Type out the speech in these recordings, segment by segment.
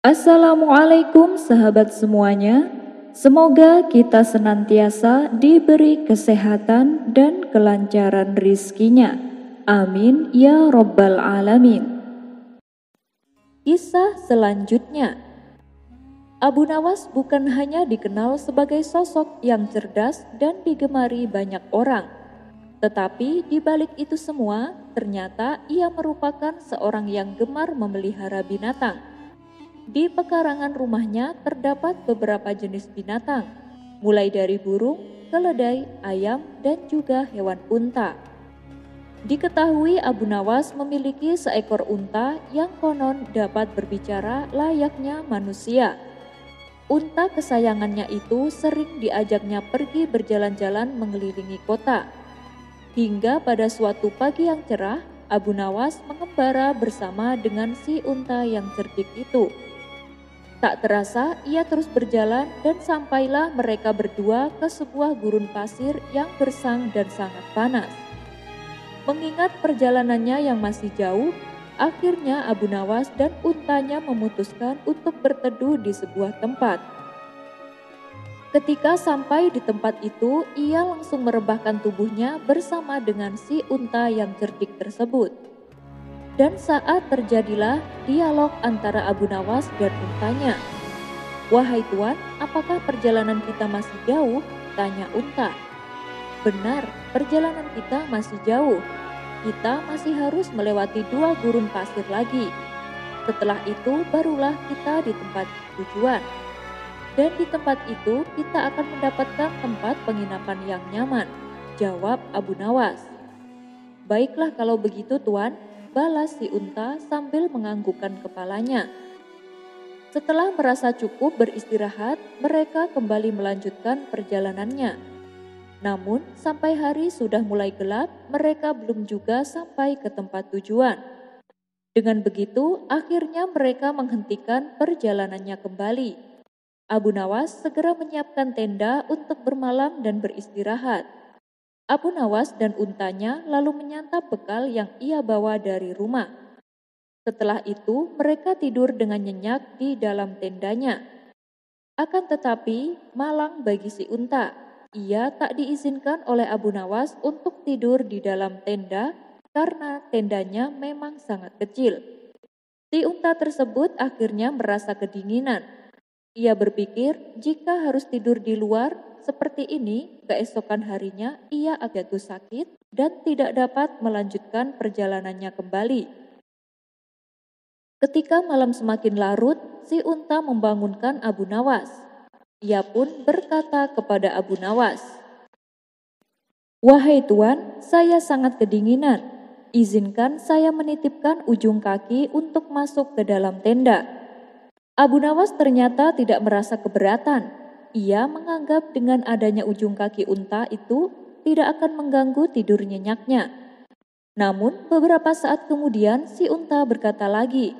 Assalamualaikum sahabat semuanya. Semoga kita senantiasa diberi kesehatan dan kelancaran rizkinya. Amin ya Rabbal Alamin. Kisah selanjutnya. Abu Nawas bukan hanya dikenal sebagai sosok yang cerdas dan digemari banyak orang, tetapi di balik itu semua, ternyata ia merupakan seorang yang gemar memelihara binatang. Di pekarangan rumahnya terdapat beberapa jenis binatang, mulai dari burung, keledai, ayam, dan juga hewan unta. Diketahui Abu Nawas memiliki seekor unta yang konon dapat berbicara layaknya manusia. Unta kesayangannya itu sering diajaknya pergi berjalan-jalan mengelilingi kota. Hingga pada suatu pagi yang cerah, Abu Nawas mengembara bersama dengan si unta yang cerdik itu. Tak terasa ia terus berjalan dan sampailah mereka berdua ke sebuah gurun pasir yang gersang dan sangat panas. Mengingat perjalanannya yang masih jauh, akhirnya Abu Nawas dan untanya memutuskan untuk berteduh di sebuah tempat. Ketika sampai di tempat itu, ia langsung merebahkan tubuhnya bersama dengan si unta yang cerdik tersebut. Dan saat terjadilah dialog antara Abu Nawas dan untanya. "Wahai Tuan, apakah perjalanan kita masih jauh?" tanya unta. "Benar, perjalanan kita masih jauh. Kita masih harus melewati 2 gurun pasir lagi. Setelah itu barulah kita di tempat tujuan. Dan di tempat itu kita akan mendapatkan tempat penginapan yang nyaman," jawab Abu Nawas. "Baiklah kalau begitu Tuan," balas si unta sambil menganggukkan kepalanya. Setelah merasa cukup beristirahat, mereka kembali melanjutkan perjalanannya. Namun, sampai hari sudah mulai gelap, mereka belum juga sampai ke tempat tujuan. Dengan begitu, akhirnya mereka menghentikan perjalanannya kembali. Abu Nawas segera menyiapkan tenda untuk bermalam dan beristirahat. Abu Nawas dan untanya lalu menyantap bekal yang ia bawa dari rumah. Setelah itu, mereka tidur dengan nyenyak di dalam tendanya. Akan tetapi, malang bagi si unta. Ia tak diizinkan oleh Abu Nawas untuk tidur di dalam tenda karena tendanya memang sangat kecil. Si unta tersebut akhirnya merasa kedinginan. Ia berpikir jika harus tidur di luar seperti ini, keesokan harinya ia agak jatuh sakit dan tidak dapat melanjutkan perjalanannya kembali. Ketika malam semakin larut, si unta membangunkan Abu Nawas. Ia pun berkata kepada Abu Nawas, "Wahai Tuan, saya sangat kedinginan. Izinkan saya menitipkan ujung kaki untuk masuk ke dalam tenda." Abu Nawas ternyata tidak merasa keberatan. Ia menganggap dengan adanya ujung kaki unta itu tidak akan mengganggu tidur nyenyaknya. Namun beberapa saat kemudian si unta berkata lagi,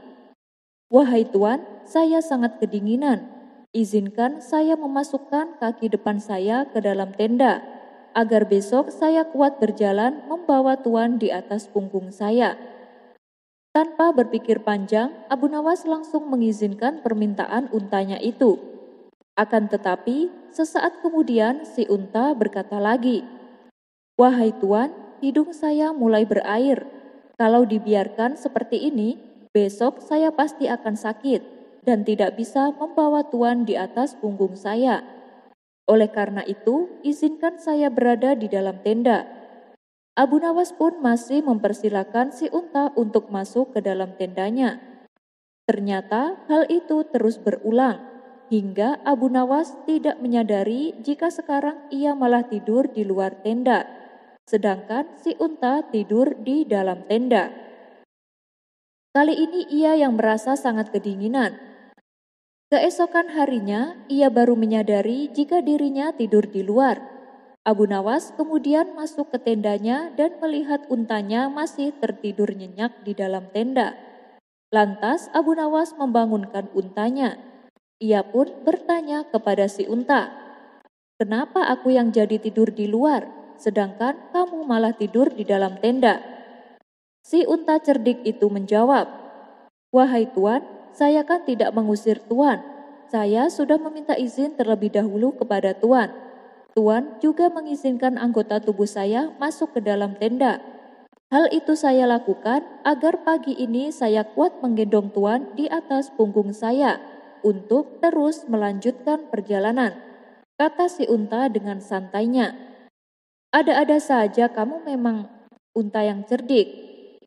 "Wahai Tuan, saya sangat kedinginan. Izinkan saya memasukkan kaki depan saya ke dalam tenda, agar besok saya kuat berjalan membawa Tuan di atas punggung saya." Tanpa berpikir panjang, Abu Nawas langsung mengizinkan permintaan untanya itu. Akan tetapi, sesaat kemudian si unta berkata lagi, "Wahai Tuan, hidung saya mulai berair. Kalau dibiarkan seperti ini, besok saya pasti akan sakit dan tidak bisa membawa Tuan di atas punggung saya. Oleh karena itu, izinkan saya berada di dalam tenda." Abu Nawas pun masih mempersilahkan si unta untuk masuk ke dalam tendanya. Ternyata hal itu terus berulang, hingga Abu Nawas tidak menyadari jika sekarang ia malah tidur di luar tenda, sedangkan si unta tidur di dalam tenda. Kali ini ia yang merasa sangat kedinginan. Keesokan harinya, ia baru menyadari jika dirinya tidur di luar. Abu Nawas kemudian masuk ke tendanya dan melihat untanya masih tertidur nyenyak di dalam tenda. Lantas Abu Nawas membangunkan untanya. Ia pun bertanya kepada si unta, "Kenapa aku yang jadi tidur di luar, sedangkan kamu malah tidur di dalam tenda?" Si unta cerdik itu menjawab, "Wahai Tuan, saya kan tidak mengusir Tuan. Saya sudah meminta izin terlebih dahulu kepada Tuan. Tuan juga mengizinkan anggota tubuh saya masuk ke dalam tenda. Hal itu saya lakukan agar pagi ini saya kuat menggendong Tuan di atas punggung saya untuk terus melanjutkan perjalanan, kata si unta dengan santainya. Ada-ada saja kamu memang unta yang cerdik.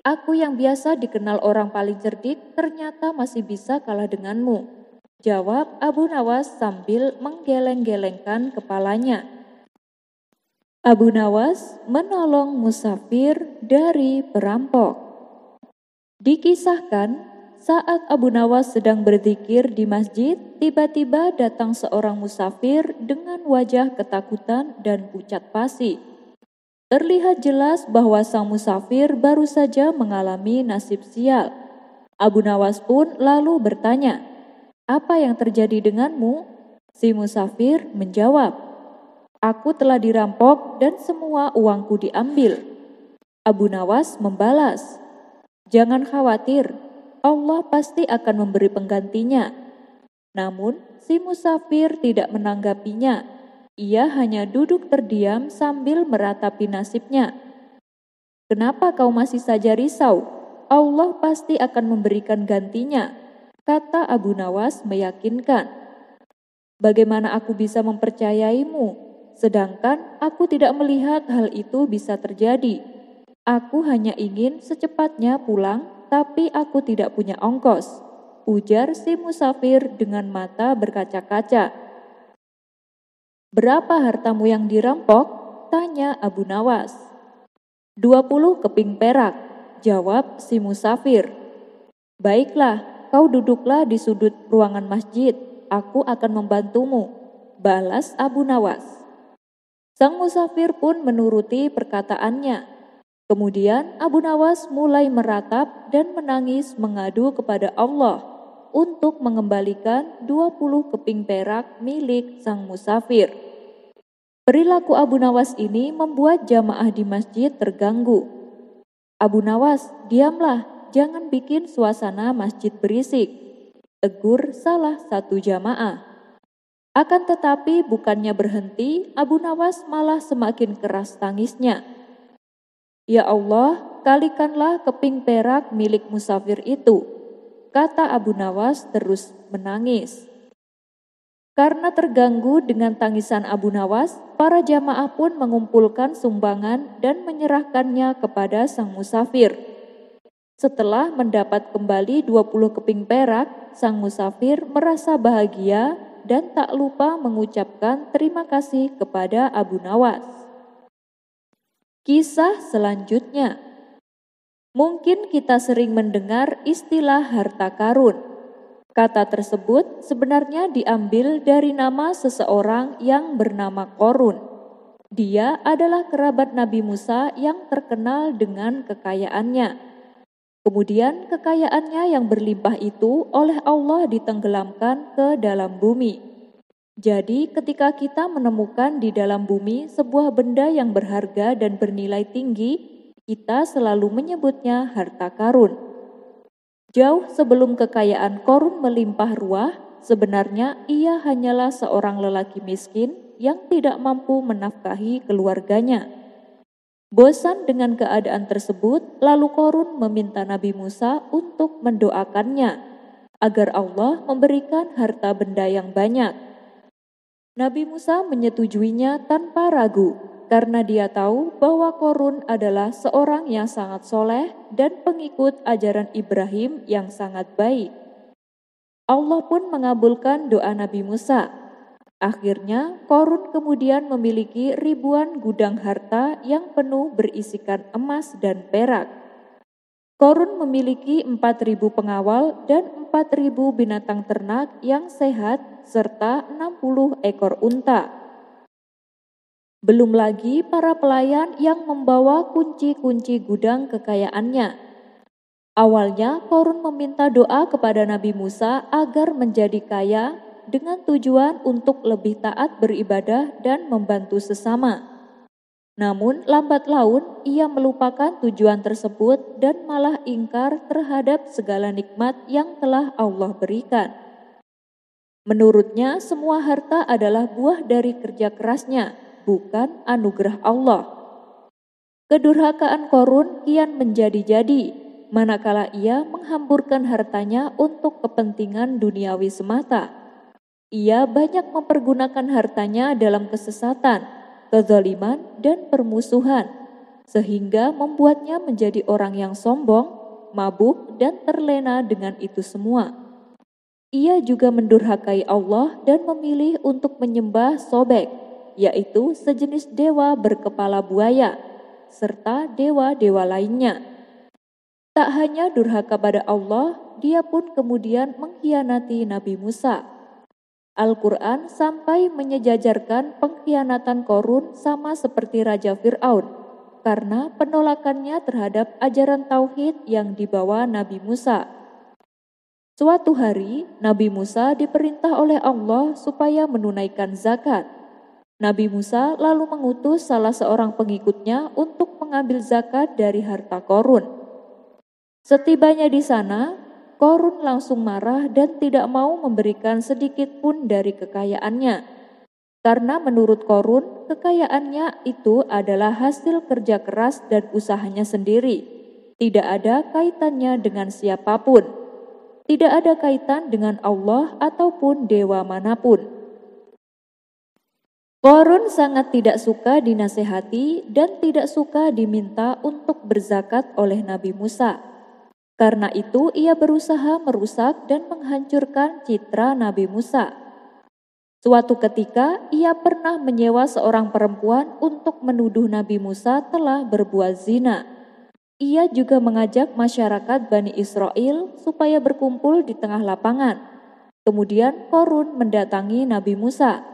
Aku yang biasa dikenal orang paling cerdik ternyata masih bisa kalah denganmu, jawab Abu Nawas sambil menggeleng-gelengkan kepalanya. Abu Nawas menolong musafir dari perampok. Dikisahkan, saat Abu Nawas sedang berzikir di masjid, tiba-tiba datang seorang musafir dengan wajah ketakutan dan pucat pasi. Terlihat jelas bahwa sang musafir baru saja mengalami nasib sial. Abu Nawas pun lalu bertanya, "Apa yang terjadi denganmu?" Si musafir menjawab, "Aku telah dirampok dan semua uangku diambil." Abu Nawas membalas, "Jangan khawatir, Allah pasti akan memberi penggantinya." Namun, si musafir tidak menanggapinya. Ia hanya duduk terdiam sambil meratapi nasibnya. "Kenapa kau masih saja risau? Allah pasti akan memberikan gantinya," kata Abu Nawas meyakinkan. "Bagaimana aku bisa mempercayaimu? Sedangkan aku tidak melihat hal itu bisa terjadi. Aku hanya ingin secepatnya pulang, tapi aku tidak punya ongkos," ujar si musafir dengan mata berkaca-kaca. "Berapa hartamu yang dirampok?" tanya Abu Nawas. 20 keping perak, jawab si musafir. "Baiklah, kau duduklah di sudut ruangan masjid, aku akan membantumu," balas Abu Nawas. Sang musafir pun menuruti perkataannya. Kemudian Abu Nawas mulai meratap dan menangis mengadu kepada Allah untuk mengembalikan 20 keping perak milik sang musafir. Perilaku Abu Nawas ini membuat jamaah di masjid terganggu. "Abu Nawas, diamlah, jangan bikin suasana masjid berisik," tegur salah satu jamaah. Akan tetapi bukannya berhenti, Abu Nawas malah semakin keras tangisnya. "Ya Allah, kalikanlah keping perak milik musafir itu," kata Abu Nawas terus menangis. Karena terganggu dengan tangisan Abu Nawas, para jamaah pun mengumpulkan sumbangan dan menyerahkannya kepada sang musafir. Setelah mendapat kembali 20 keping perak, sang musafir merasa bahagia dan tak lupa mengucapkan terima kasih kepada Abu Nawas. Kisah selanjutnya. Mungkin kita sering mendengar istilah harta karun. Kata tersebut sebenarnya diambil dari nama seseorang yang bernama Qorun. Dia adalah kerabat Nabi Musa yang terkenal dengan kekayaannya. Kemudian kekayaannya yang berlimpah itu oleh Allah ditenggelamkan ke dalam bumi. Jadi ketika kita menemukan di dalam bumi sebuah benda yang berharga dan bernilai tinggi, kita selalu menyebutnya harta karun. Jauh sebelum kekayaan Qorun melimpah ruah, sebenarnya ia hanyalah seorang lelaki miskin yang tidak mampu menafkahi keluarganya. Bosan dengan keadaan tersebut, lalu Qorun meminta Nabi Musa untuk mendoakannya agar Allah memberikan harta benda yang banyak. Nabi Musa menyetujuinya tanpa ragu, karena dia tahu bahwa Qorun adalah seorang yang sangat soleh dan pengikut ajaran Ibrahim yang sangat baik. Allah pun mengabulkan doa Nabi Musa. Akhirnya Qorun kemudian memiliki ribuan gudang harta yang penuh berisikan emas dan perak. Qorun memiliki 4.000 pengawal dan 4.000 binatang ternak yang sehat serta 60 ekor unta. Belum lagi para pelayan yang membawa kunci-kunci gudang kekayaannya. Awalnya Qorun meminta doa kepada Nabi Musa agar menjadi kaya dengan tujuan untuk lebih taat beribadah dan membantu sesama. Namun lambat laun ia melupakan tujuan tersebut dan malah ingkar terhadap segala nikmat yang telah Allah berikan. Menurutnya semua harta adalah buah dari kerja kerasnya, bukan anugerah Allah. Kedurhakaan Qorun kian menjadi-jadi, manakala ia menghamburkan hartanya untuk kepentingan duniawi semata. Ia banyak mempergunakan hartanya dalam kesesatan, kezaliman, dan permusuhan, sehingga membuatnya menjadi orang yang sombong, mabuk, dan terlena dengan itu semua. Ia juga mendurhakai Allah dan memilih untuk menyembah Sobek, yaitu sejenis dewa berkepala buaya, serta dewa-dewa lainnya. Tak hanya durhaka pada Allah, dia pun kemudian mengkhianati Nabi Musa. Al-Quran sampai menyejajarkan pengkhianatan Qorun sama seperti Raja Fir'aun karena penolakannya terhadap ajaran tauhid yang dibawa Nabi Musa. Suatu hari, Nabi Musa diperintah oleh Allah supaya menunaikan zakat. Nabi Musa lalu mengutus salah seorang pengikutnya untuk mengambil zakat dari harta Qorun. Setibanya di sana, Qorun langsung marah dan tidak mau memberikan sedikit pun dari kekayaannya. Karena menurut Qorun, kekayaannya itu adalah hasil kerja keras dan usahanya sendiri. Tidak ada kaitannya dengan siapapun. Tidak ada kaitan dengan Allah ataupun dewa manapun. Qorun sangat tidak suka dinasehati dan tidak suka diminta untuk berzakat oleh Nabi Musa. Karena itu ia berusaha merusak dan menghancurkan citra Nabi Musa. Suatu ketika ia pernah menyewa seorang perempuan untuk menuduh Nabi Musa telah berbuat zina. Ia juga mengajak masyarakat Bani Israel supaya berkumpul di tengah lapangan. Kemudian Qorun mendatangi Nabi Musa.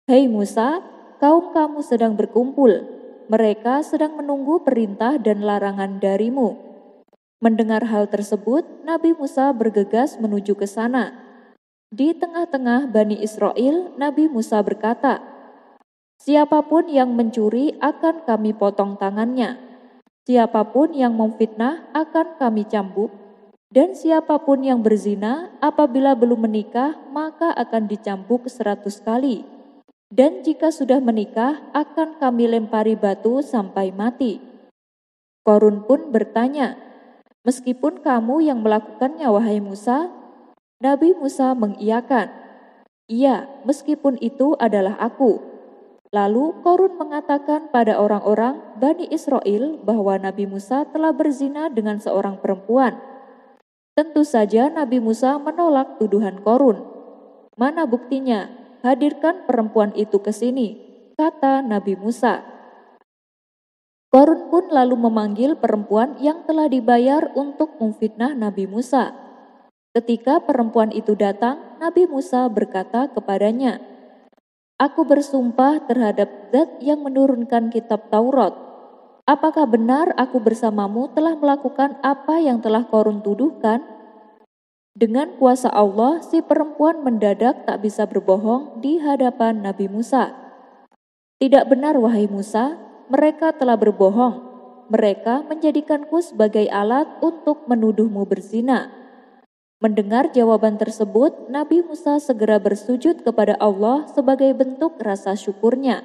"Hei Musa, kaum kamu sedang berkumpul. Mereka sedang menunggu perintah dan larangan darimu." Mendengar hal tersebut, Nabi Musa bergegas menuju ke sana. Di tengah-tengah Bani Israel, Nabi Musa berkata, "Siapapun yang mencuri akan kami potong tangannya. Siapapun yang memfitnah akan kami cambuk. Dan siapapun yang berzina apabila belum menikah maka akan dicambuk 100 kali. Dan jika sudah menikah akan kami lempari batu sampai mati." Qorun pun bertanya, "Meskipun kamu yang melakukannya wahai Musa?" Nabi Musa mengiyakan, "Iya, meskipun itu adalah aku." Lalu Qorun mengatakan pada orang-orang Bani Israel bahwa Nabi Musa telah berzina dengan seorang perempuan. Tentu saja Nabi Musa menolak tuduhan Qorun. "Mana buktinya? Hadirkan perempuan itu ke sini," kata Nabi Musa. Qorun pun lalu memanggil perempuan yang telah dibayar untuk memfitnah Nabi Musa. Ketika perempuan itu datang, Nabi Musa berkata kepadanya, "Aku bersumpah terhadap Zat yang menurunkan kitab Taurat. Apakah benar aku bersamamu telah melakukan apa yang telah Qorun tuduhkan?" Dengan kuasa Allah, si perempuan mendadak tak bisa berbohong di hadapan Nabi Musa. "Tidak benar wahai Musa, mereka telah berbohong. Mereka menjadikanku sebagai alat untuk menuduhmu berzina." Mendengar jawaban tersebut, Nabi Musa segera bersujud kepada Allah sebagai bentuk rasa syukurnya.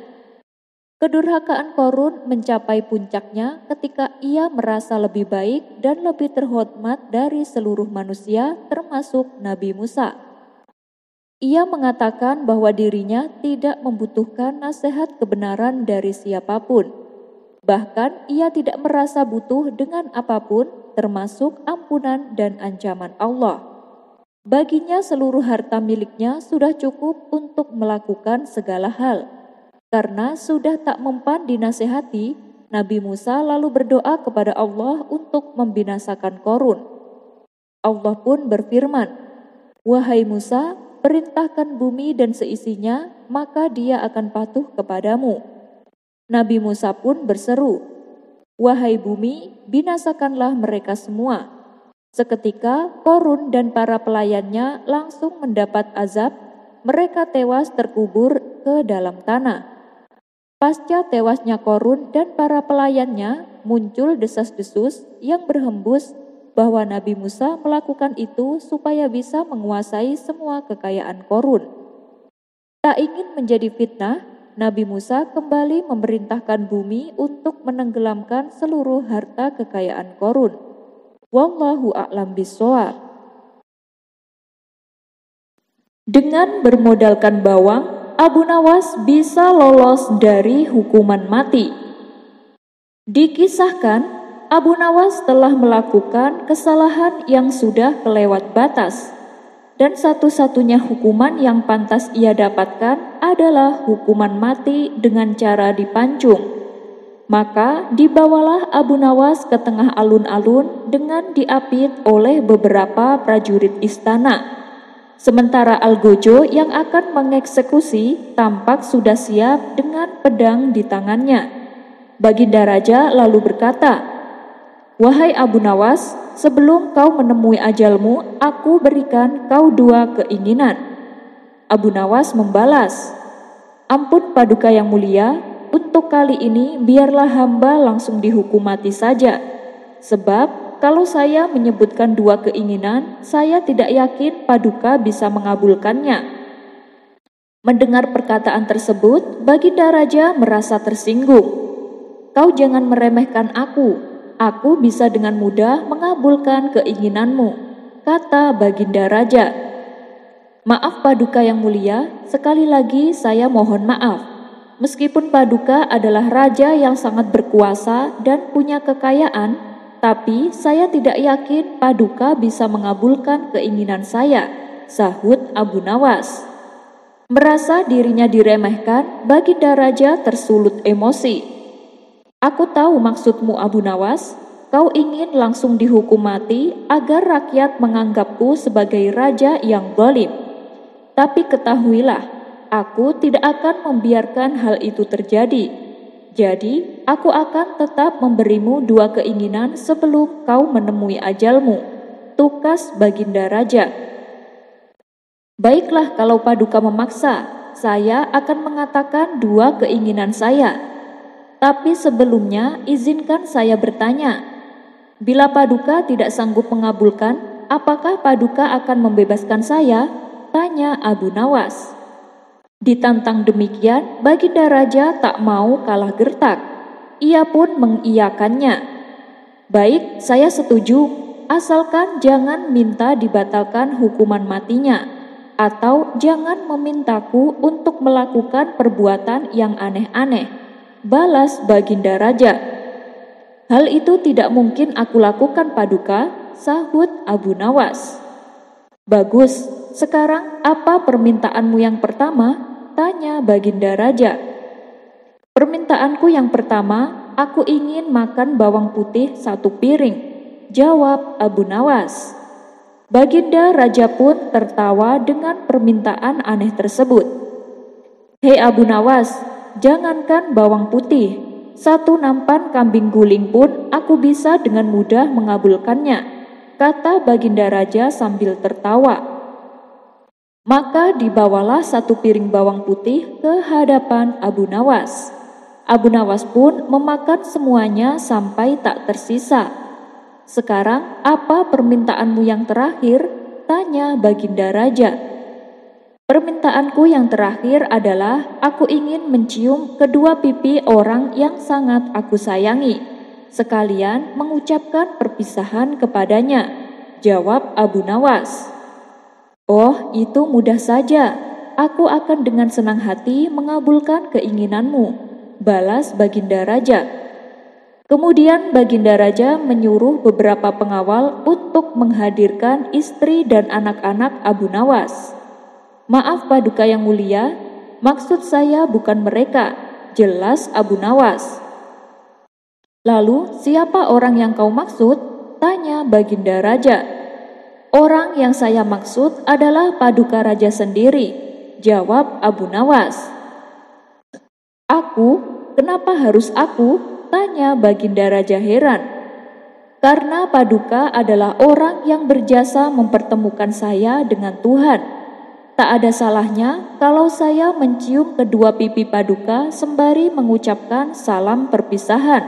Kedurhakaan Qorun mencapai puncaknya ketika ia merasa lebih baik dan lebih terhormat dari seluruh manusia termasuk Nabi Musa. Ia mengatakan bahwa dirinya tidak membutuhkan nasihat kebenaran dari siapapun. Bahkan ia tidak merasa butuh dengan apapun termasuk ampunan dan ancaman Allah. Baginya seluruh harta miliknya sudah cukup untuk melakukan segala hal. Karena sudah tak mempan dinasehati, Nabi Musa lalu berdoa kepada Allah untuk membinasakan Qorun. Allah pun berfirman, "Wahai Musa, perintahkan bumi dan seisinya, maka dia akan patuh kepadamu." Nabi Musa pun berseru, "Wahai bumi, binasakanlah mereka semua." Seketika Qorun dan para pelayannya langsung mendapat azab, mereka tewas terkubur ke dalam tanah. Pasca tewasnya Qorun dan para pelayannya, muncul desas-desus yang berhembus bahwa Nabi Musa melakukan itu supaya bisa menguasai semua kekayaan Qorun. Tak ingin menjadi fitnah, Nabi Musa kembali memerintahkan bumi untuk menenggelamkan seluruh harta kekayaan Qorun. Wallahu a'lam bishawab. Dengan bermodalkan bawang, Abu Nawas bisa lolos dari hukuman mati. Dikisahkan, Abu Nawas telah melakukan kesalahan yang sudah kelewat batas, dan satu-satunya hukuman yang pantas ia dapatkan adalah hukuman mati dengan cara dipancung. Maka dibawalah Abu Nawas ke tengah alun-alun dengan diapit oleh beberapa prajurit istana. Sementara Algojo yang akan mengeksekusi tampak sudah siap dengan pedang di tangannya. Baginda Raja lalu berkata, "Wahai Abu Nawas, sebelum kau menemui ajalmu, aku berikan kau 2 keinginan." Abu Nawas membalas, "Ampun Paduka yang mulia, untuk kali ini biarlah hamba langsung dihukum mati saja. Sebab kalau saya menyebutkan 2 keinginan, saya tidak yakin Paduka bisa mengabulkannya." Mendengar perkataan tersebut, Baginda Raja merasa tersinggung. "Kau jangan meremehkan aku bisa dengan mudah mengabulkan keinginanmu," kata Baginda Raja. "Maaf Paduka yang mulia, sekali lagi saya mohon maaf. Meskipun Paduka adalah raja yang sangat berkuasa dan punya kekayaan, tapi saya tidak yakin Paduka bisa mengabulkan keinginan saya," sahut Abu Nawas. Merasa dirinya diremehkan, Baginda Raja tersulut emosi. "Aku tahu maksudmu Abu Nawas, kau ingin langsung dihukum mati agar rakyat menganggapku sebagai raja yang zalim. Tapi ketahuilah, aku tidak akan membiarkan hal itu terjadi. Jadi, aku akan tetap memberimu 2 keinginan sebelum kau menemui ajalmu," tukas Baginda Raja. "Baiklah kalau Paduka memaksa, saya akan mengatakan 2 keinginan saya. Tapi sebelumnya izinkan saya bertanya, bila Paduka tidak sanggup mengabulkan, apakah Paduka akan membebaskan saya?" tanya Abu Nawas. Ditantang demikian, Baginda Raja tak mau kalah gertak. Ia pun mengiyakannya. "Baik, saya setuju, asalkan jangan minta dibatalkan hukuman matinya, atau jangan memintaku untuk melakukan perbuatan yang aneh-aneh," balas Baginda Raja. "Hal itu tidak mungkin aku lakukan Paduka," sahut Abu Nawas. "Bagus, sekarang apa permintaanmu yang pertama?" tanya Baginda Raja. "Permintaanku yang pertama, aku ingin makan bawang putih 1 piring," jawab Abu Nawas. Baginda Raja pun tertawa dengan permintaan aneh tersebut. "Hei Abu Nawas, jangankan bawang putih, 1 nampan kambing guling pun aku bisa dengan mudah mengabulkannya," kata Baginda Raja sambil tertawa. Maka dibawalah 1 piring bawang putih ke hadapan Abu Nawas. Abu Nawas pun memakan semuanya sampai tak tersisa. "Sekarang apa permintaanmu yang terakhir?" tanya Baginda Raja. "Permintaanku yang terakhir adalah aku ingin mencium kedua pipi orang yang sangat aku sayangi, sekalian mengucapkan perpisahan kepadanya," jawab Abu Nawas. "Oh, itu mudah saja. Aku akan dengan senang hati mengabulkan keinginanmu," balas Baginda Raja. Kemudian Baginda Raja menyuruh beberapa pengawal untuk menghadirkan istri dan anak-anak Abu Nawas. "Maaf Paduka yang mulia, maksud saya bukan mereka," jelas Abu Nawas. "Lalu siapa orang yang kau maksud?" tanya Baginda Raja. "Orang yang saya maksud adalah Paduka Raja sendiri," jawab Abu Nawas. "Aku? Kenapa harus aku?" tanya Baginda Raja heran. "Karena Paduka adalah orang yang berjasa mempertemukan saya dengan Tuhan." Tak ada salahnya kalau saya mencium kedua pipi Paduka sembari mengucapkan salam perpisahan,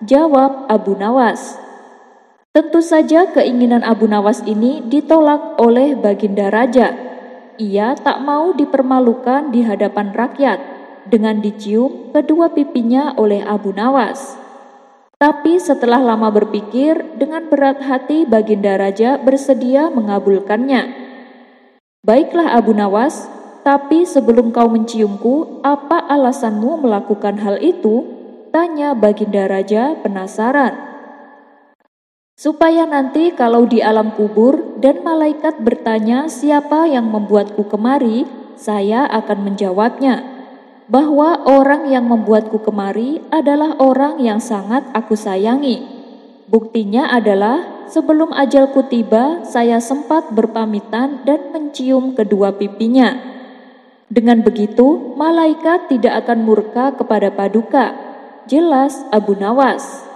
jawab Abu Nawas. Tentu saja keinginan Abu Nawas ini ditolak oleh Baginda Raja. Ia tak mau dipermalukan di hadapan rakyat dengan dicium kedua pipinya oleh Abu Nawas. Tapi setelah lama berpikir, dengan berat hati Baginda Raja bersedia mengabulkannya. Baiklah Abu Nawas, tapi sebelum kau menciumku, apa alasanmu melakukan hal itu? Tanya Baginda Raja penasaran. Supaya nanti kalau di alam kubur dan malaikat bertanya siapa yang membuatku kemari, saya akan menjawabnya, bahwa orang yang membuatku kemari adalah orang yang sangat aku sayangi. Buktinya adalah sebelum ajalku tiba, saya sempat berpamitan dan mencium kedua pipinya. Dengan begitu, malaikat tidak akan murka kepada Paduka. Jelas Abu Nawas.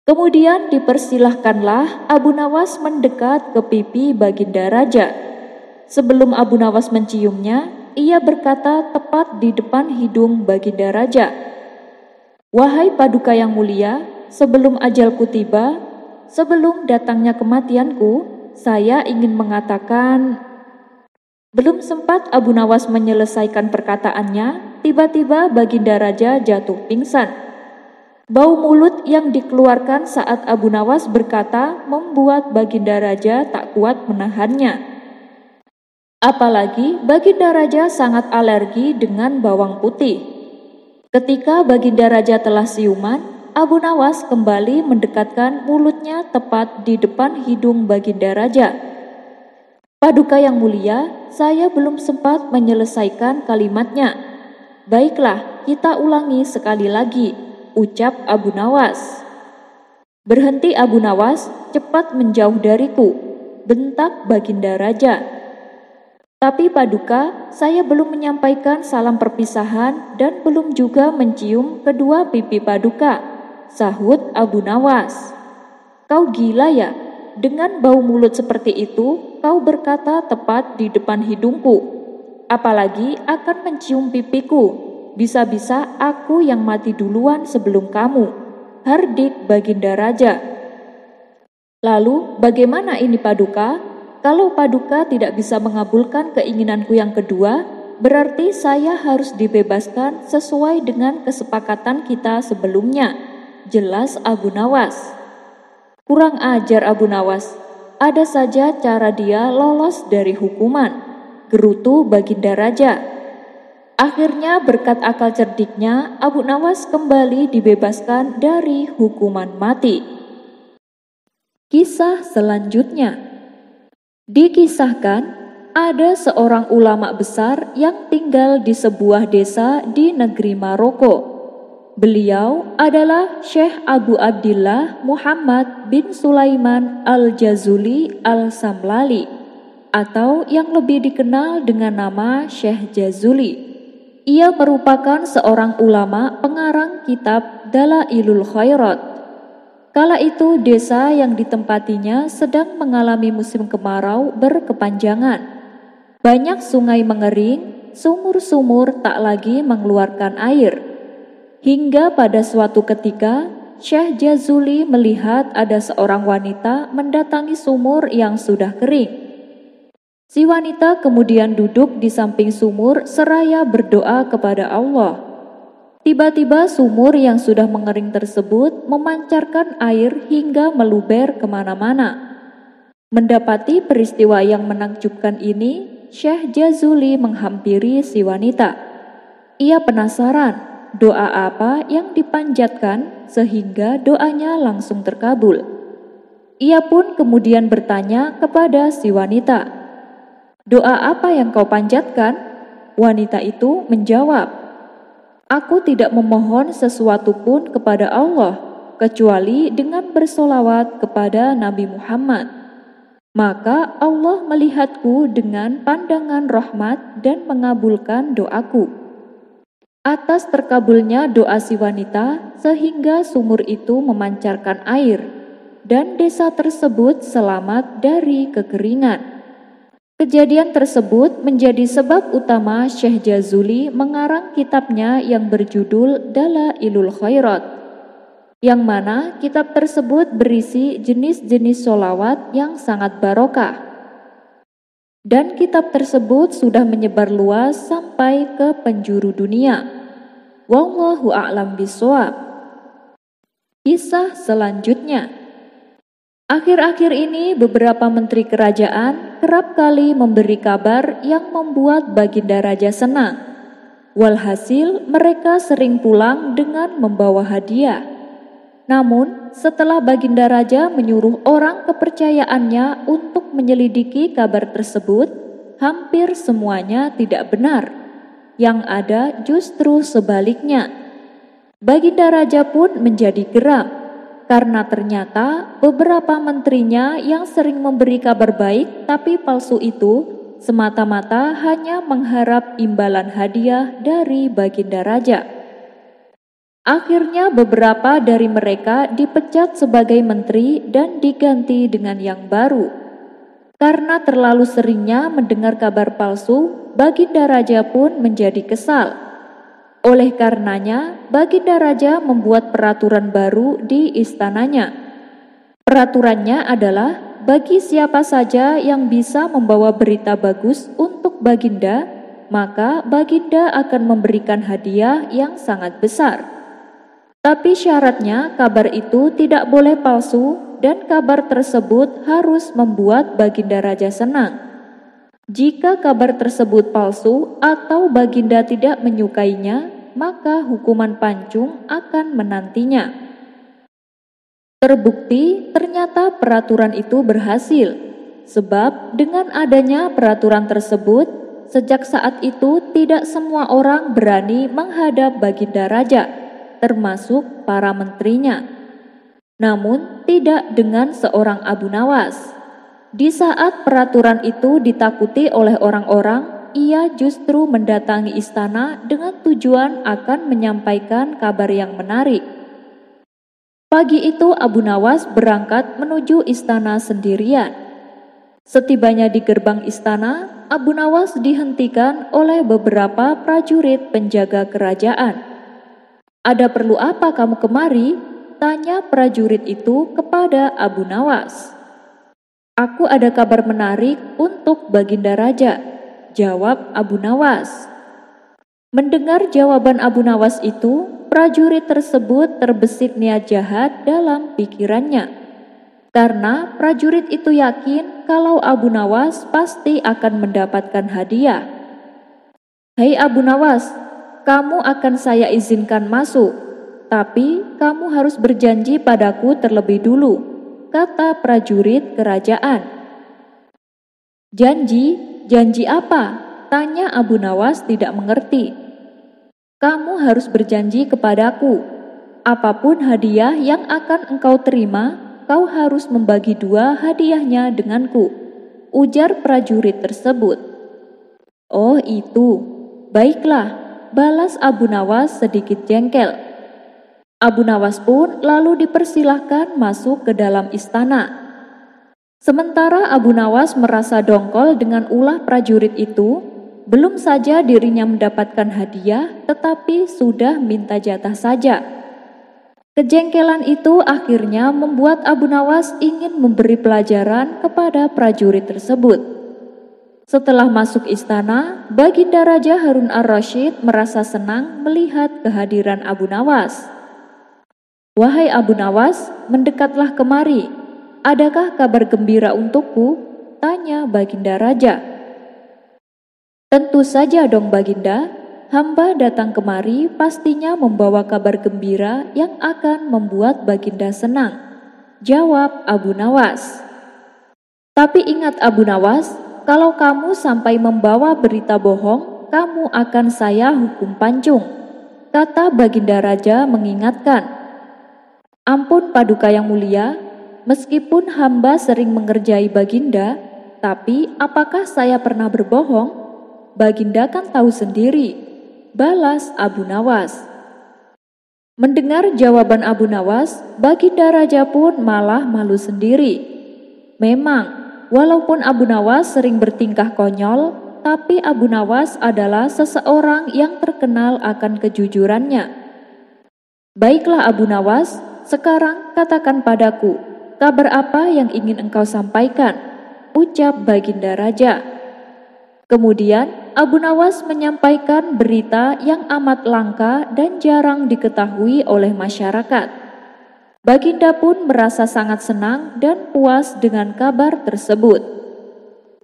Kemudian dipersilahkanlah Abu Nawas mendekat ke pipi Baginda Raja. Sebelum Abu Nawas menciumnya, ia berkata tepat di depan hidung Baginda Raja, "Wahai Paduka yang mulia, sebelum ajalku tiba, sebelum datangnya kematianku, saya ingin mengatakan..." Belum sempat Abu Nawas menyelesaikan perkataannya, tiba-tiba Baginda Raja jatuh pingsan. Bau mulut yang dikeluarkan saat Abu Nawas berkata membuat Baginda Raja tak kuat menahannya. Apalagi Baginda Raja sangat alergi dengan bawang putih. Ketika Baginda Raja telah siuman, Abu Nawas kembali mendekatkan mulutnya tepat di depan hidung Baginda Raja. "Paduka yang mulia, saya belum sempat menyelesaikan kalimatnya." "Baiklah, kita ulangi sekali lagi," ucap Abu Nawas. "Berhenti Abu Nawas, cepat menjauh dariku," bentak Baginda Raja. "Tapi Paduka, saya belum menyampaikan salam perpisahan dan belum juga mencium kedua pipi Paduka," sahut Abu Nawas. "Kau gila ya? Dengan bau mulut seperti itu, kau berkata tepat di depan hidungku. Apalagi akan mencium pipiku. Bisa-bisa aku yang mati duluan sebelum kamu," hardik Baginda Raja. "Lalu bagaimana ini Paduka? Kalau Paduka tidak bisa mengabulkan keinginanku yang kedua, berarti saya harus dibebaskan sesuai dengan kesepakatan kita sebelumnya," jelas Abu Nawas. Kurang ajar Abu Nawas, ada saja cara dia lolos dari hukuman, gerutu Baginda Raja. Akhirnya berkat akal cerdiknya, Abu Nawas kembali dibebaskan dari hukuman mati. Kisah selanjutnya. Dikisahkan, ada seorang ulama besar yang tinggal di sebuah desa di negeri Maroko. Beliau adalah Syekh Abu Abdillah Muhammad bin Sulaiman Al-Jazuli Al-Samlali, atau yang lebih dikenal dengan nama Syekh Jazuli. Ia merupakan seorang ulama pengarang kitab Dalailul Khairat. Kala itu desa yang ditempatinya sedang mengalami musim kemarau berkepanjangan. Banyak sungai mengering, sumur-sumur tak lagi mengeluarkan air. Hingga pada suatu ketika, Syekh Jazuli melihat ada seorang wanita mendatangi sumur yang sudah kering. Si wanita kemudian duduk di samping sumur seraya berdoa kepada Allah. Tiba-tiba sumur yang sudah mengering tersebut memancarkan air hingga meluber kemana-mana. Mendapati peristiwa yang menakjubkan ini, Syekh Jazuli menghampiri si wanita. Ia penasaran doa apa yang dipanjatkan sehingga doanya langsung terkabul. Ia pun kemudian bertanya kepada si wanita, "Doa apa yang kau panjatkan?" Wanita itu menjawab, "Aku tidak memohon sesuatu pun kepada Allah, kecuali dengan bersolawat kepada Nabi Muhammad. Maka Allah melihatku dengan pandangan rahmat dan mengabulkan doaku." Atas terkabulnya doa si wanita, sehingga sumur itu memancarkan air, dan desa tersebut selamat dari kekeringan. Kejadian tersebut menjadi sebab utama Syekh Jazuli mengarang kitabnya yang berjudul Dalailul Khairat, yang mana kitab tersebut berisi jenis-jenis sholawat yang sangat barokah. Dan kitab tersebut sudah menyebar luas sampai ke penjuru dunia. Wallahu a'lam bishawab. Kisah selanjutnya. Akhir-akhir ini beberapa menteri kerajaan kerap kali memberi kabar yang membuat Baginda Raja senang. Walhasil mereka sering pulang dengan membawa hadiah. Namun setelah Baginda Raja menyuruh orang kepercayaannya untuk menyelidiki kabar tersebut, hampir semuanya tidak benar. Yang ada justru sebaliknya. Baginda Raja pun menjadi geram. Karena ternyata beberapa menterinya yang sering memberi kabar baik tapi palsu itu semata-mata hanya mengharap imbalan hadiah dari Baginda Raja. Akhirnya beberapa dari mereka dipecat sebagai menteri dan diganti dengan yang baru. Karena terlalu seringnya mendengar kabar palsu, Baginda Raja pun menjadi kesal. Oleh karenanya, Baginda Raja membuat peraturan baru di istananya. Peraturannya adalah bagi siapa saja yang bisa membawa berita bagus untuk Baginda, maka Baginda akan memberikan hadiah yang sangat besar. Tapi syaratnya kabar itu tidak boleh palsu dan kabar tersebut harus membuat Baginda Raja senang. Jika kabar tersebut palsu atau Baginda tidak menyukainya, maka hukuman pancung akan menantinya. Terbukti ternyata peraturan itu berhasil, sebab dengan adanya peraturan tersebut, sejak saat itu tidak semua orang berani menghadap Baginda Raja, termasuk para menterinya. Namun tidak dengan seorang Abu Nawas. Di saat peraturan itu ditakuti oleh orang-orang, ia justru mendatangi istana dengan tujuan akan menyampaikan kabar yang menarik. Pagi itu Abu Nawas berangkat menuju istana sendirian. Setibanya di gerbang istana, Abu Nawas dihentikan oleh beberapa prajurit penjaga kerajaan. "Ada perlu apa kamu kemari?" tanya prajurit itu kepada Abu Nawas. "Aku ada kabar menarik untuk Baginda Raja," jawab Abu Nawas. Mendengar jawaban Abu Nawas itu, prajurit tersebut terbesit niat jahat dalam pikirannya. Karena prajurit itu yakin kalau Abu Nawas pasti akan mendapatkan hadiah. "Hei Abu Nawas, kamu akan saya izinkan masuk, tapi kamu harus berjanji padaku terlebih dulu," kata prajurit kerajaan. Janji apa?" tanya Abu Nawas tidak mengerti. "Kamu harus berjanji kepadaku. Apapun hadiah yang akan engkau terima, kau harus membagi dua hadiahnya denganku," ujar prajurit tersebut. "Oh itu, baiklah," balas Abu Nawas sedikit jengkel. Abu Nawas pun lalu dipersilahkan masuk ke dalam istana. Sementara Abu Nawas merasa dongkol dengan ulah prajurit itu, belum saja dirinya mendapatkan hadiah, tetapi sudah minta jatah saja. Kejengkelan itu akhirnya membuat Abu Nawas ingin memberi pelajaran kepada prajurit tersebut. Setelah masuk istana, Baginda Raja Harun ar-Rasyid merasa senang melihat kehadiran Abu Nawas. "Wahai Abu Nawas, mendekatlah kemari. Adakah kabar gembira untukku?" tanya Baginda Raja. "Tentu saja dong Baginda, hamba datang kemari pastinya membawa kabar gembira yang akan membuat Baginda senang," jawab Abu Nawas. "Tapi ingat Abu Nawas, kalau kamu sampai membawa berita bohong, kamu akan saya hukum pancung," kata Baginda Raja mengingatkan. "Ampun Paduka yang mulia, meskipun hamba sering mengerjai Baginda, tapi apakah saya pernah berbohong? Baginda kan tahu sendiri," balas Abu Nawas. Mendengar jawaban Abu Nawas, Baginda Raja pun malah malu sendiri. Memang, Walaupun Abu Nawas sering bertingkah konyol, tapi Abu Nawas adalah seseorang yang terkenal akan kejujurannya. Baiklah Abu Nawas, sekarang katakan padaku, kabar apa yang ingin engkau sampaikan? Ucap Baginda Raja. Kemudian Abu Nawas menyampaikan berita yang amat langka dan jarang diketahui oleh masyarakat. Baginda pun merasa sangat senang dan puas dengan kabar tersebut.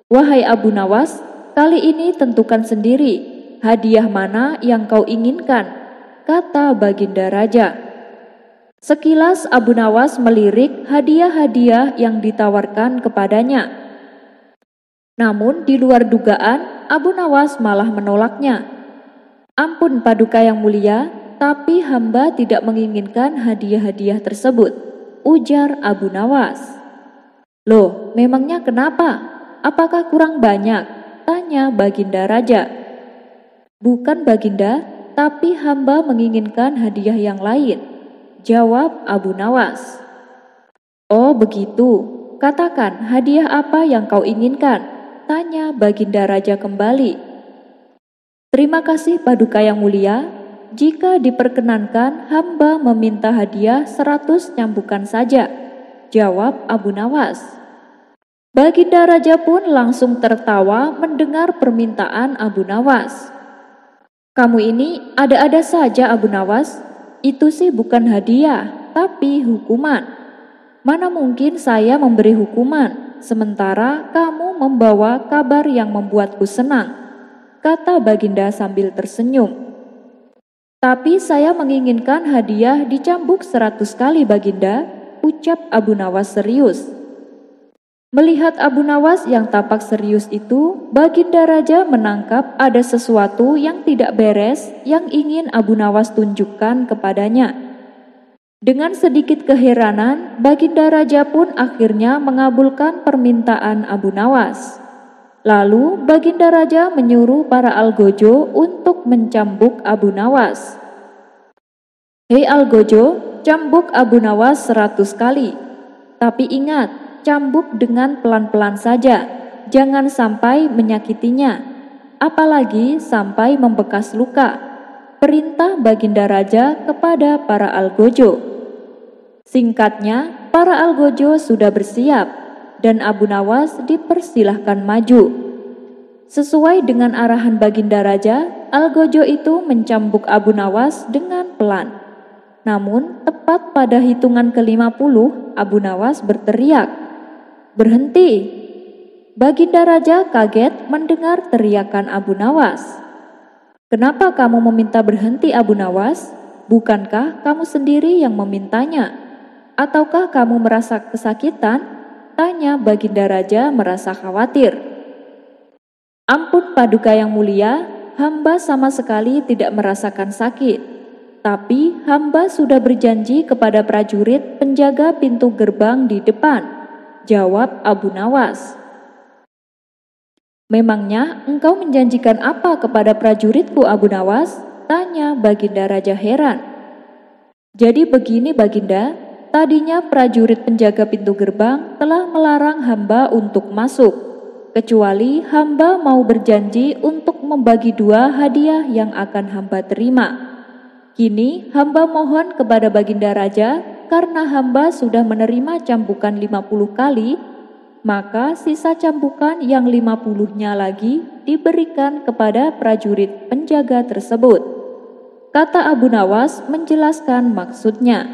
Wahai Abu Nawas, kali ini tentukan sendiri hadiah mana yang kau inginkan, kata Baginda Raja. Sekilas Abu Nawas melirik hadiah-hadiah yang ditawarkan kepadanya. Namun di luar dugaan, Abu Nawas malah menolaknya. Ampun Paduka yang mulia, tapi hamba tidak menginginkan hadiah-hadiah tersebut, ujar Abu Nawas. Loh, memangnya kenapa? Apakah kurang banyak? Tanya Baginda Raja. Bukan Baginda, tapi hamba menginginkan hadiah yang lain, jawab Abu Nawas. Oh begitu, katakan hadiah apa yang kau inginkan, tanya Baginda Raja kembali. Terima kasih Paduka yang mulia, jika diperkenankan hamba meminta hadiah 100 cambukan saja, jawab Abu Nawas. Baginda Raja pun langsung tertawa mendengar permintaan Abu Nawas. Kamu ini ada-ada saja Abu Nawas, itu sih bukan hadiah, tapi hukuman. Mana mungkin saya memberi hukuman, sementara kamu membawa kabar yang membuatku senang, kata Baginda sambil tersenyum. Tapi saya menginginkan hadiah dicambuk 100 kali Baginda, ucap Abu Nawas serius. Melihat Abu Nawas yang tampak serius itu, Baginda Raja menangkap ada sesuatu yang tidak beres yang ingin Abu Nawas tunjukkan kepadanya. Dengan sedikit keheranan, Baginda Raja pun akhirnya mengabulkan permintaan Abu Nawas. Lalu Baginda Raja menyuruh para algojo untuk mencambuk Abu Nawas. Hei algojo, cambuk Abu Nawas 100 kali. Tapi ingat, cambuk dengan pelan-pelan saja, jangan sampai menyakitinya, apalagi sampai membekas luka, perintah Baginda Raja kepada para algojo. Singkatnya, para algojo sudah bersiap, dan Abu Nawas dipersilahkan maju. Sesuai dengan arahan Baginda Raja, algojo itu mencambuk Abu Nawas dengan pelan. Namun, tepat pada hitungan ke-50, Abu Nawas berteriak, "Berhenti!" Baginda Raja kaget mendengar teriakan Abu Nawas. "Kenapa kamu meminta berhenti Abu Nawas? Bukankah kamu sendiri yang memintanya? Ataukah kamu merasa kesakitan?" tanya Baginda Raja merasa khawatir. Ampun Paduka yang mulia, hamba sama sekali tidak merasakan sakit. Tapi hamba sudah berjanji kepada prajurit penjaga pintu gerbang di depan, jawab Abu Nawas. Memangnya engkau menjanjikan apa kepada prajuritku Abu Nawas? Tanya Baginda Raja heran. Jadi begini Baginda, tadinya prajurit penjaga pintu gerbang telah melarang hamba untuk masuk, kecuali hamba mau berjanji untuk membagi 2 hadiah yang akan hamba terima. Kini hamba mohon kepada Baginda Raja, karena hamba sudah menerima cambukan 50 kali, maka sisa cambukan yang 50-nya lagi diberikan kepada prajurit penjaga tersebut. Kata Abu Nawas menjelaskan maksudnya.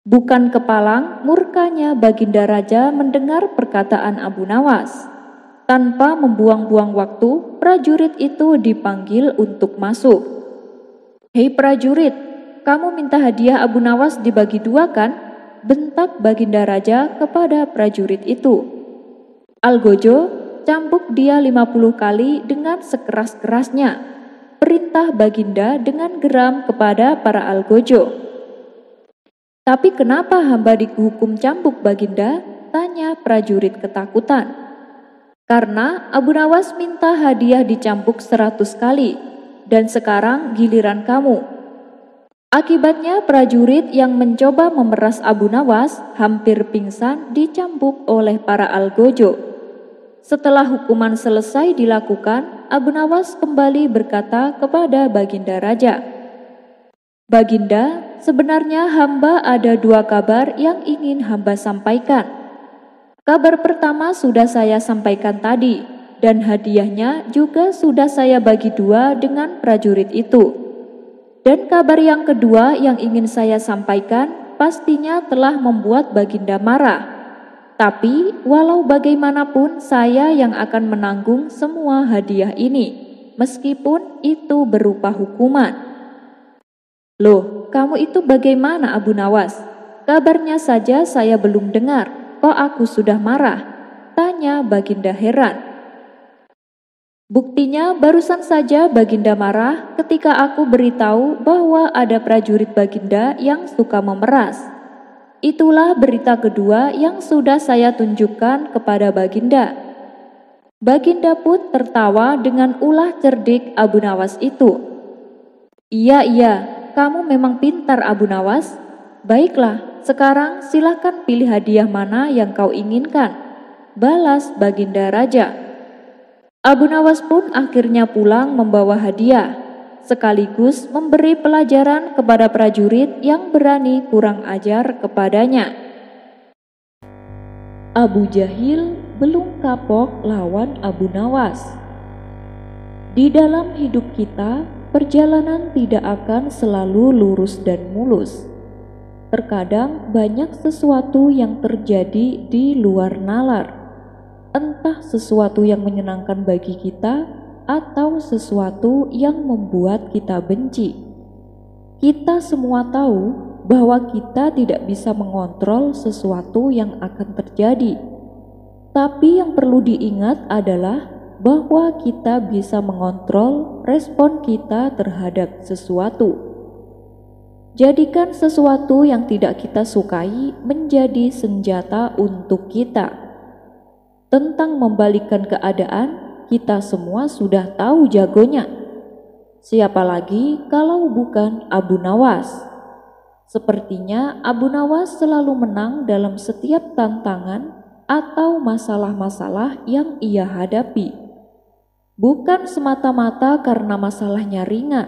Bukan kepalang murkanya Baginda Raja mendengar perkataan Abu Nawas. Tanpa membuang-buang waktu, prajurit itu dipanggil untuk masuk. Hei prajurit, kamu minta hadiah Abu Nawas dibagi 2 kan? Bentak Baginda Raja kepada prajurit itu. Algojo, cambuk dia 50 kali dengan sekeras-kerasnya, perintah Baginda dengan geram kepada para algojo. Tapi kenapa hamba dihukum cambuk Baginda? Tanya prajurit ketakutan. Karena Abu Nawas minta hadiah dicambuk 100 kali, dan sekarang giliran kamu. Akibatnya prajurit yang mencoba memeras Abu Nawas hampir pingsan dicambuk oleh para algojo. Setelah hukuman selesai dilakukan, Abu Nawas kembali berkata kepada Baginda Raja, "Baginda, sebenarnya hamba ada dua kabar yang ingin hamba sampaikan. Kabar pertama sudah saya sampaikan tadi, dan hadiahnya juga sudah saya bagi dua dengan prajurit itu. Dan kabar yang kedua yang ingin saya sampaikan pastinya telah membuat Baginda marah. Tapi walau bagaimanapun saya yang akan menanggung semua hadiah ini, meskipun itu berupa hukuman." "Loh, kamu itu bagaimana Abu Nawas? Kabarnya saja saya belum dengar, kok aku sudah marah?" tanya Baginda heran. "Buktinya barusan saja Baginda marah ketika aku beritahu bahwa ada prajurit Baginda yang suka memeras. Itulah berita kedua yang sudah saya tunjukkan kepada Baginda." Baginda pun tertawa dengan ulah cerdik Abu Nawas itu. Iya, kamu memang pintar Abu Nawas. Baiklah, sekarang silahkan pilih hadiah mana yang kau inginkan," balas Baginda Raja. Abu Nawas pun akhirnya pulang membawa hadiah, sekaligus memberi pelajaran kepada prajurit yang berani kurang ajar kepadanya. Abu Jahil belum kapok lawan Abu Nawas. Di dalam hidup kita, perjalanan tidak akan selalu lurus dan mulus. Terkadang banyak sesuatu yang terjadi di luar nalar. Entah sesuatu yang menyenangkan bagi kita atau sesuatu yang membuat kita benci. Kita semua tahu bahwa kita tidak bisa mengontrol sesuatu yang akan terjadi. Tapi yang perlu diingat adalah bahwa kita bisa mengontrol respon kita terhadap sesuatu. Jadikan sesuatu yang tidak kita sukai menjadi senjata untuk kita. Tentang membalikkan keadaan, kita semua sudah tahu jagonya. Siapa lagi kalau bukan Abu Nawas? Sepertinya Abu Nawas selalu menang dalam setiap tantangan atau masalah-masalah yang ia hadapi. Bukan semata-mata karena masalahnya ringan,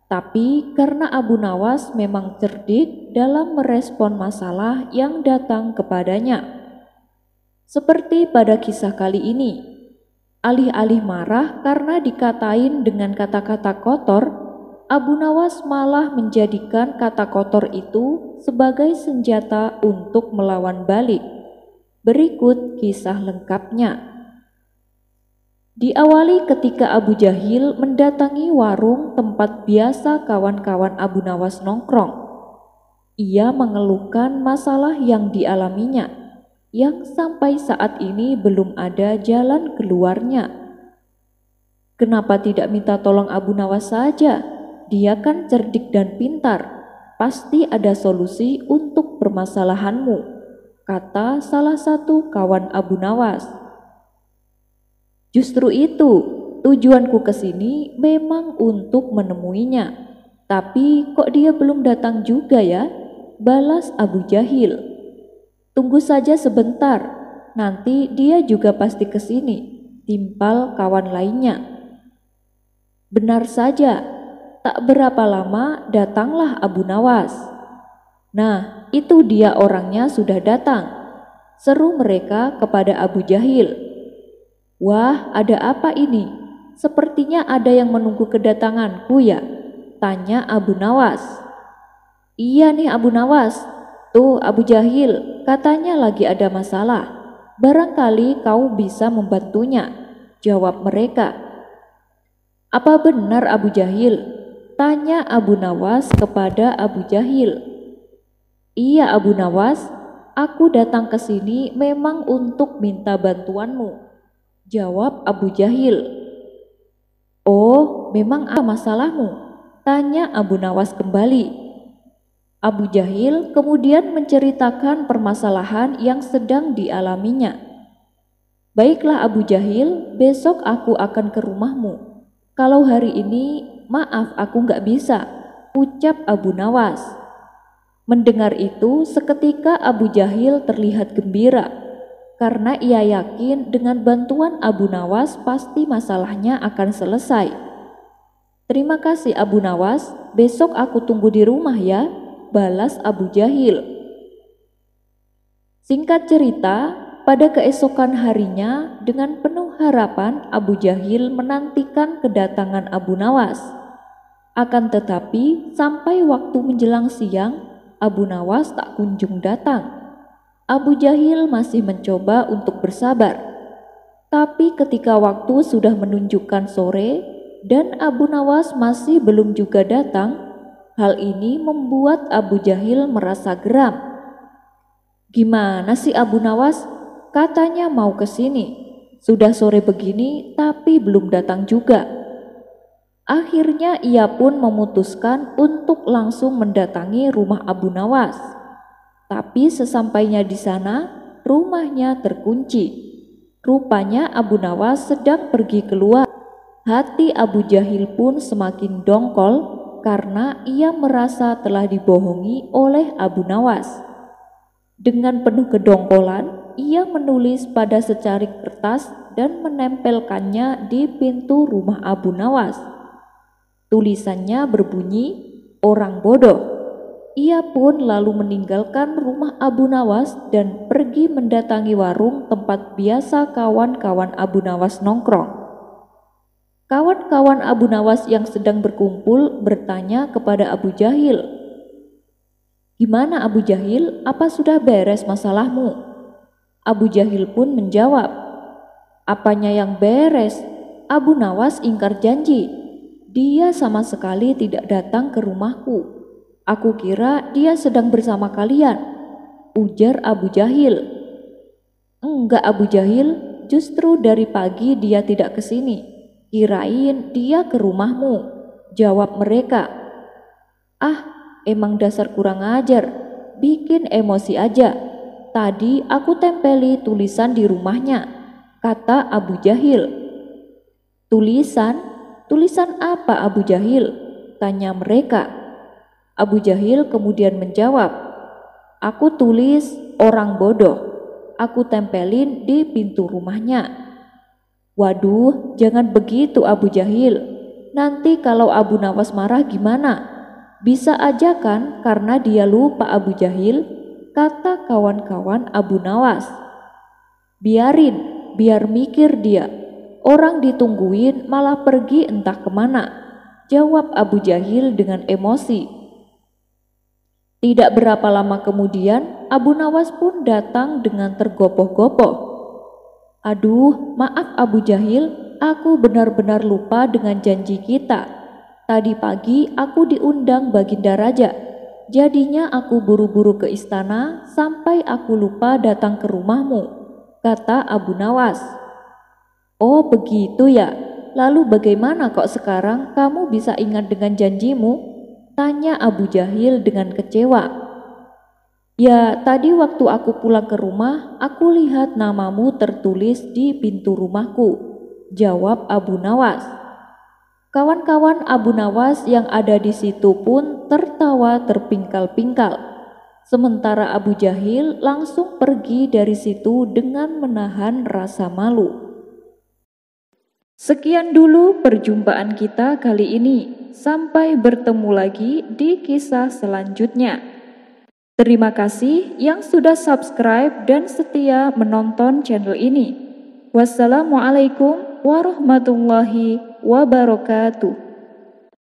tapi karena Abu Nawas memang cerdik dalam merespon masalah yang datang kepadanya. Seperti pada kisah kali ini, alih-alih marah karena dikatain dengan kata-kata kotor, Abu Nawas malah menjadikan kata kotor itu sebagai senjata untuk melawan balik. Berikut kisah lengkapnya. Diawali ketika Abu Jahil mendatangi warung tempat biasa kawan-kawan Abu Nawas nongkrong. Ia mengeluhkan masalah yang dialaminya, yang sampai saat ini belum ada jalan keluarnya. "Kenapa tidak minta tolong Abu Nawas saja? Dia kan cerdik dan pintar. Pasti ada solusi untuk permasalahanmu," kata salah satu kawan Abu Nawas. "Justru itu, tujuanku ke sini memang untuk menemuinya. Tapi kok dia belum datang juga ya?" balas Abu Jahil. "Tunggu saja sebentar, nanti dia juga pasti ke sini," timpal kawan lainnya. Benar saja, tak berapa lama datanglah Abu Nawas. "Nah, itu dia orangnya sudah datang," seru mereka kepada Abu Jahil. "Wah, ada apa ini? Sepertinya ada yang menunggu kedatanganku ya?" tanya Abu Nawas. "Iya nih Abu Nawas, tuh Abu Jahil katanya lagi ada masalah. Barangkali kau bisa membantunya," jawab mereka. "Apa benar Abu Jahil?" tanya Abu Nawas kepada Abu Jahil. "Iya Abu Nawas, aku datang ke sini memang untuk minta bantuanmu," jawab Abu Jahil. "Oh, memang apa masalahmu?" tanya Abu Nawas kembali. Abu Jahil kemudian menceritakan permasalahan yang sedang dialaminya. "Baiklah Abu Jahil, besok aku akan ke rumahmu. Kalau hari ini, maaf aku nggak bisa. ucap Abu Nawas. Mendengar itu, seketika Abu Jahil terlihat gembira, karena ia yakin dengan bantuan Abu Nawas pasti masalahnya akan selesai. "Terima kasih Abu Nawas, besok aku tunggu di rumah ya," balas Abu Jahil. Singkat cerita, pada keesokan harinya dengan penuh harapan Abu Jahil menantikan kedatangan Abu Nawas. Akan tetapi sampai waktu menjelang siang, Abu Nawas tak kunjung datang. Abu Jahil masih mencoba untuk bersabar. Tapi ketika waktu sudah menunjukkan sore dan Abu Nawas masih belum juga datang, hal ini membuat Abu Jahil merasa geram. "Gimana sih Abu Nawas? Katanya mau ke sini. Sudah sore begini tapi belum datang juga." Akhirnya ia pun memutuskan untuk langsung mendatangi rumah Abu Nawas. Tapi sesampainya di sana, rumahnya terkunci. Rupanya Abu Nawas sedang pergi keluar. Hati Abu Jahil pun semakin dongkol karena ia merasa telah dibohongi oleh Abu Nawas. Dengan penuh kedongkolan, ia menulis pada secarik kertas dan menempelkannya di pintu rumah Abu Nawas. Tulisannya berbunyi, "Orang bodoh." Ia pun lalu meninggalkan rumah Abu Nawas dan pergi mendatangi warung tempat biasa kawan-kawan Abu Nawas nongkrong. Kawan-kawan Abu Nawas yang sedang berkumpul bertanya kepada Abu Jahil, "Gimana Abu Jahil, apa sudah beres masalahmu?" Abu Jahil pun menjawab, "Apanya yang beres? Abu Nawas ingkar janji. Dia sama sekali tidak datang ke rumahku. Aku kira dia sedang bersama kalian," ujar Abu Jahil. "Enggak Abu Jahil, justru dari pagi dia tidak ke sini. Kirain dia ke rumahmu," jawab mereka. "Ah, emang dasar kurang ajar, bikin emosi aja. Tadi aku tempeli tulisan di rumahnya," kata Abu Jahil. "Tulisan? Tulisan apa Abu Jahil?" tanya mereka. Abu Jahil kemudian menjawab, "Aku tulis orang bodoh. Aku tempelin di pintu rumahnya." "Waduh, jangan begitu Abu Jahil. Nanti kalau Abu Nawas marah gimana? Bisa aja kan karena dia lupa Abu Jahil," kata kawan-kawan Abu Nawas. "Biarin, biar mikir dia. Orang ditungguin malah pergi entah kemana," jawab Abu Jahil dengan emosi. Tidak berapa lama kemudian, Abu Nawas pun datang dengan tergopoh-gopoh. "Aduh, maaf Abu Jahil, aku benar-benar lupa dengan janji kita. Tadi pagi aku diundang Baginda Raja. Jadinya aku buru-buru ke istana sampai aku lupa datang ke rumahmu," kata Abu Nawas. "Oh begitu ya, lalu bagaimana kok sekarang kamu bisa ingat dengan janjimu?" tanya Abu Jahil dengan kecewa. "Ya tadi waktu aku pulang ke rumah, aku lihat namamu tertulis di pintu rumahku," jawab Abu Nawas. Kawan-kawan Abu Nawas yang ada di situ pun tertawa terpingkal-pingkal. Sementara Abu Jahil langsung pergi dari situ dengan menahan rasa malu. Sekian dulu perjumpaan kita kali ini. Sampai bertemu lagi di kisah selanjutnya. Terima kasih yang sudah subscribe dan setia menonton channel ini. Wassalamualaikum warahmatullahi wabarakatuh.